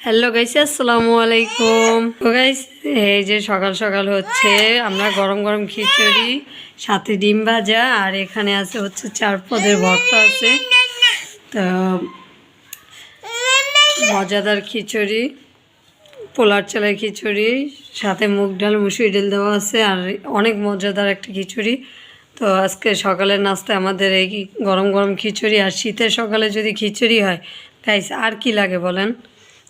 Hello guys, আসসালামু আলাইকুম। তো গাইস, এই যে সকাল সকাল হচ্ছে আমরা গরম গরম খিচুড়ি, সাথে ডিম ভাজা, আর এখানে আছে হচ্ছে 4 পদের ভর্তা আছে। তো মজাদার খিচুড়ি, পোলার চালের খিচুড়ি, সাথে মুগ ডাল মুসুরি ডাল দেওয়া আছে, আর অনেক মজাদার একটা খিচুড়ি। তো আজকে সকালের নাস্তায় আমাদের এই গরম গরম খিচুড়ি, আর শীতের সকালে যদি খিচুড়ি হয় গাইস, আর কি লাগে বলেন?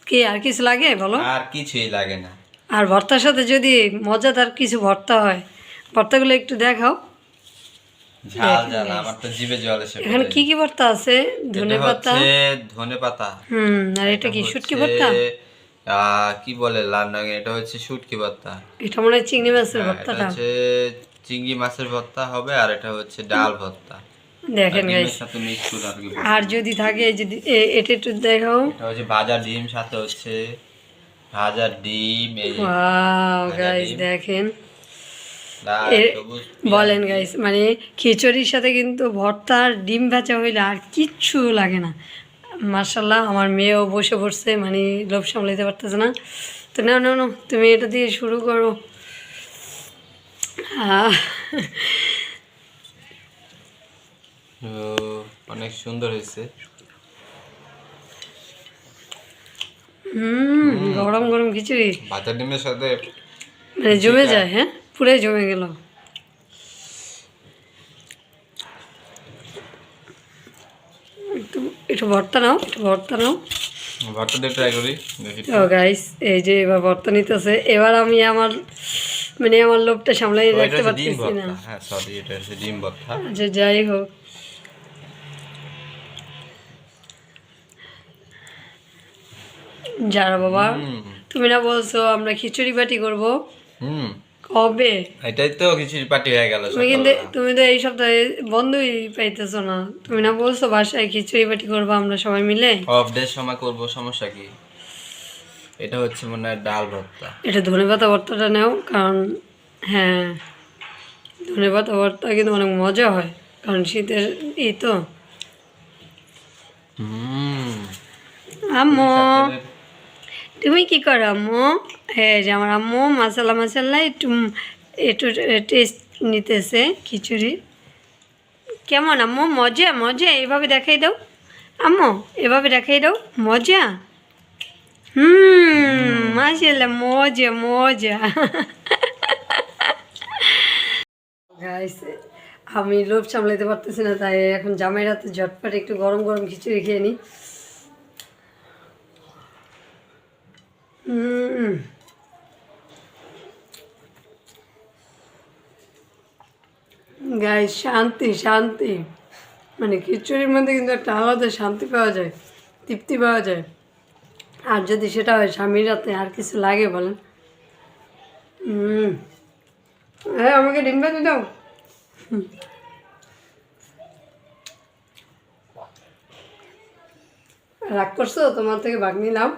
কি আর কিছু লাগে বলো? আর কিছুই লাগে না। আর ভর্তার সাথে যদি মজাদার কিছু ভর্তা হয়, ভর্তাগুলো একটু দেখাও। ঝাল ঝাল আমার তো জিভে জল এসে পড়ে। এখানে কি কি ভর্তা আছে? ধনে পাতা, ধনে পাতা। আর এটা কি শুটকি ভর্তা? কি বলে লাল রঙের, এটা হচ্ছে শুটকি ভর্তা। এটা মনে হয় চিংড়ি মাছের এটা ভর্তাটা। হচ্ছে চিংড়ি মাছের ভর্তা হবে, আর এটা হচ্ছে ডাল ভর্তা। দেখেন গাইস, সাথে মিক্স করে আর কি। আর যদি থাকে, যদি এটা একটু দেখাও। এটা হচ্ছে ভাজা ডিম, সাথে হচ্ছে ভাজা ডিম। এই যে ওয়াও ভাজা গাইস, ডিম, দেখেন। লাল সবুজ বলেন গাইস, মানে খিচুড়ির সাথে কিন্তু ভর্তা আর ডিম ভাজা হইলে আর কিচ্ছু লাগে না। মার্শাল্লাহ, আমার মেয়েও বসে পড়ছে, মানে লোভ সামলাইতে পারতেছে না। তো না না না, তুমি এটা দিয়ে শুরু করো। অনেক সুন্দর হয়েছে। গরম গরম খিচুড়ি ভাজা ডিমের সাথে মানে জমে যায়, হ্যাঁ, পুরাই জমে গেল। একটু একটু ভর্তা নাও, একটু ভর্তা নাও। ভর্তা দিয়ে ট্রাই করি দেখি। ও গাইস, এই যে এবার ভর্তা নিতেছে। এবার আমি আমার লোভটা সামলাই রাখতে পারতেছি না। হ্যাঁ সরি, এটা হচ্ছে ডিম ভর্তা। আচ্ছা, যাই হোক। যারা বাবা, তুমি না বলছো আমরা খিচুড়ি পার্টি করবো? কবে? এটাই তো খিচুড়ি পার্টি হয়ে গেল। তুমি তো এই সপ্তাহে বন্ধই পাইতেছো না। তুমি না বলছো বাসায় খিচুড়ি পার্টি করবো আমরা সবাই মিলে? অফ ডে সময় করব, সমস্যা কি? এটা হচ্ছে মনে হয় ডাল ভর্তা। এটা ধনেপাতা ভর্তাটা নাও, কারণ হ্যাঁ, ধনেপাতা ভর্তা কিন্তু অনেক মজা হয়, কারণ শীতের এই তো। আম্মু, তুমি কি করো আম্মু? হ্যাঁ, যে আমার আম্মু মাসাল্লা একটু একটু টেস্ট নিতেছে খিচুড়ি। কেমন আম্মু? মজা মজা, এভাবে দেখাই দাও আম্মু, এভাবে দেখাই দাও। মজা? মাশাআল্লাহ, মজা মজা। গাইস, আমি লোভ সামলাইতে পারতেছি না, তাই এখন জামাই রাতে ঝটপট একটু গরম গরম খিচুড়ি খেয়ে নিই। গাইস, শান্তি শান্তি, মানে খিচুড়ির মধ্যে কিন্তু একটা আলাদা শান্তি পাওয়া যায়, তৃপ্তি পাওয়া যায়। আর যদি সেটা হয় স্বামীর রাতে, আর কিছু লাগে বলেন? হ্যাঁ, আমাকে ডিম ভাজি দাও। রাগ করছো? তোমার থেকে ভাগ নিলাম।